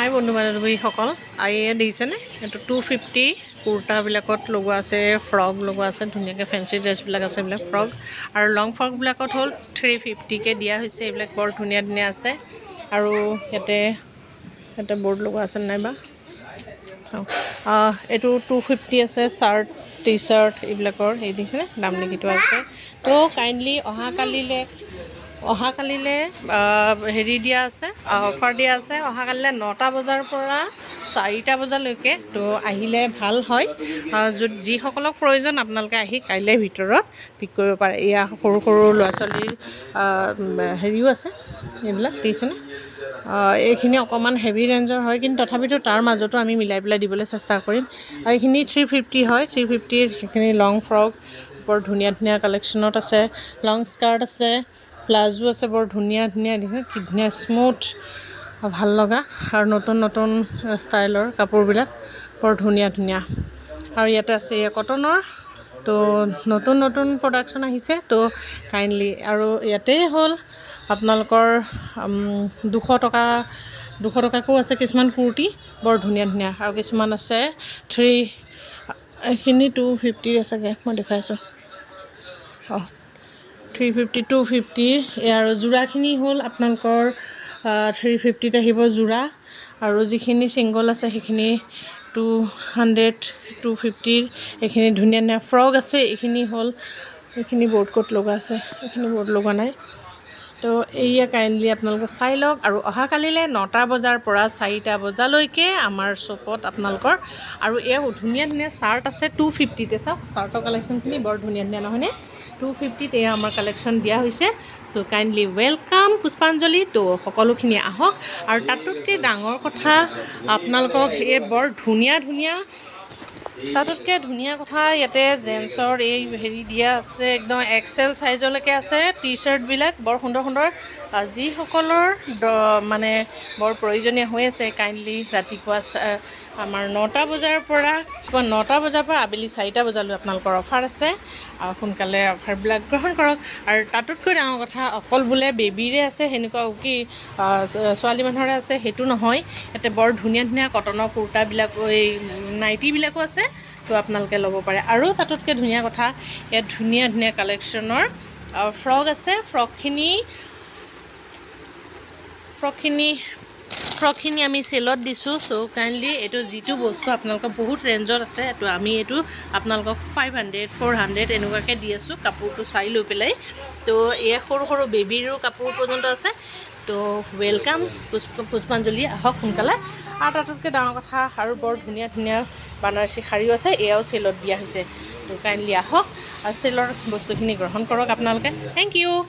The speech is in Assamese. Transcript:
হাই বন্ধু বান্ধৱীসকল, এয়া দেখিছেনে? এইটো 250 কুৰ্তাবিলাকত লগোৱা আছে, ফ্ৰক লগোৱা আছে, ধুনীয়াকৈ ফেঞ্চি ড্ৰেছবিলাক আছে। এইবিলাক ফ্ৰক আৰু লং ফ্ৰকবিলাকত হ'ল 350কৈ দিয়া হৈছে। এইবিলাক বৰ ধুনীয়া ধুনীয়া আছে। আৰু ইয়াতে বৰ্ড লগোৱা আছে নাইবা চাওঁ। এইটো 250 আছে, চাৰ্ট টি চাৰ্ট এইবিলাকৰ। এই দেখিছেনে দাম লিখিটো আছে। তো কাইণ্ডলি অহাকালিলৈ হেৰি দিয়া আছে, অফাৰ দিয়া আছে। অহাকালিলৈ 9টা বজাৰ পৰা 4টা বজালৈকে। তো আহিলে ভাল হয়। যিসকলক প্ৰয়োজন আপোনালোকে আহি কাইলৈৰ ভিতৰত পিক কৰিব পাৰে। এয়া সৰু সৰু ল'ৰা ছোৱালীৰ হেৰিও আছে। এইবিলাক দেখিছেনে? এইখিনি অকণমান হেভি ৰেঞ্জৰ হয়, কিন্তু তথাপিতো তাৰ মাজতো আমি মিলাই পেলাই দিবলৈ চেষ্টা কৰিম। আৰু এইখিনি 350 হয়। 350ৰ সেইখিনি লং ফ্ৰক বৰ ধুনীয়া ধুনীয়া কালেকশ্যনত আছে। লং স্কাৰ্ট আছে, প্লাজো আছে, বৰ ধুনীয়া ধুনীয়া দেখিছে কি ধুনীয়া স্মুথ ভাল লগা আৰু নতুন নতুন ষ্টাইলৰ কাপোৰবিলাক বৰ ধুনীয়া ধুনীয়া। আৰু ইয়াতে আছে এয়া কটনৰ। তো নতুন নতুন প্ৰডাকশ্যন আহিছে। তো কাইণ্ডলি আৰু ইয়াতেই হ'ল আপোনালোকৰ 200 টকাকো আছে কিছুমান কুৰ্তি, বৰ ধুনীয়া ধুনীয়া। আৰু কিছুমান আছে এইখিনি 250 আছেগৈ, মই দেখুৱাইছোঁ। 350 250 আৰু যোৰাখিনি হ'ল আপোনালোকৰ 350ত আহিব যোৰা। আৰু যিখিনি ছিংগল আছে সেইখিনি 200 250ৰ। এইখিনি ধুনীয়া ধুনীয়া ফ্ৰক আছে। এইখিনি ব'ৰ্ড ক'ত লগা আছে, এইখিনি ব'ৰ্ড লগা নাই। তো এইয়া কাইণ্ডলি আপোনালোকে চাই লওক। আৰু অহাকালিলৈ 9টা বজাৰ পৰা 4টা বজালৈকে আমাৰ শ্বপত আপোনালোকৰ। আৰু এয়া ধুনীয়া ধুনীয়া চাৰ্ট আছে 250তে। চাওক চাৰ্টৰ কালেকশ্যনখিনি বৰ ধুনীয়া ধুনীয়া নহয়নে? 250ত এয়া আমাৰ কালেকশ্যন দিয়া হৈছে। চ' কাইণ্ডলি ৱেলকাম পুষ্পাঞ্জলি। তো সকলোখিনি আহক। আৰু তাতোতকৈ ডাঙৰ কথা আপোনালোকক এই বৰ ধুনীয়া ধুনীয়া তাতোতকৈ ধুনীয়া কথা ইয়াতে জেন্টছৰ এই হেৰি দিয়া আছে, একদম XL চাইজলৈকে আছে। টি চাৰ্টবিলাক বৰ সুন্দৰ সুন্দৰ। যিসকলৰ মানে বৰ প্ৰয়োজনীয় হৈ আছে, কাইণ্ডলি ৰাতিপুৱা আমাৰ 9টা বজাৰ পৰা আবেলি 4টা বজালৈ আপোনালোকৰ অফাৰ আছে। আৰু সোনকালে অফাৰবিলাক গ্ৰহণ কৰক। আৰু তাতোতকৈ ডাঙৰ কথা, অকল বোলে বেবীৰে আছে সেনেকুৱা কি ছোৱালী মানুহৰে আছে সেইটো নহয়। ইয়াতে বৰ ধুনীয়া ধুনীয়া কটনৰ কুৰ্তাবিলাক, এই নাইটিবিলাকো আছে। তো আপোনালোকে ল'ব পাৰে। আৰু তাতোতকৈ ধুনীয়া কথা, ইয়াত ধুনীয়া ধুনীয়া কালেকশ্যনৰ ফ্ৰক আছে। ফ্ৰকখিনি আমি চেলত দিছোঁ। চ' কাইণ্ডলি এইটো যিটো বস্তু আপোনালোকৰ বহুত ৰেঞ্জত আছে, তো আমি এইটো আপোনালোকক 500 400 এনেকুৱাকৈ দি আছোঁ, কাপোৰটো চাই লৈ পেলাই। তো এয়া সৰু সৰু বেবীৰো কাপোৰ পৰ্যন্ত আছে। তো ৱেলকাম পুষ্পাঞ্জলি, আহক সোনকালে। আৰু তাতোতকৈ ডাঙৰ কথা, আৰু বৰ ধুনীয়া ধুনীয়া বানাৰসী শাড়ীও আছে, এয়াও চেলত দিয়া হৈছে। তো কাইণ্ডলি আহক আৰু চেলৰ বস্তুখিনি গ্ৰহণ কৰক আপোনালোকে। Thank U.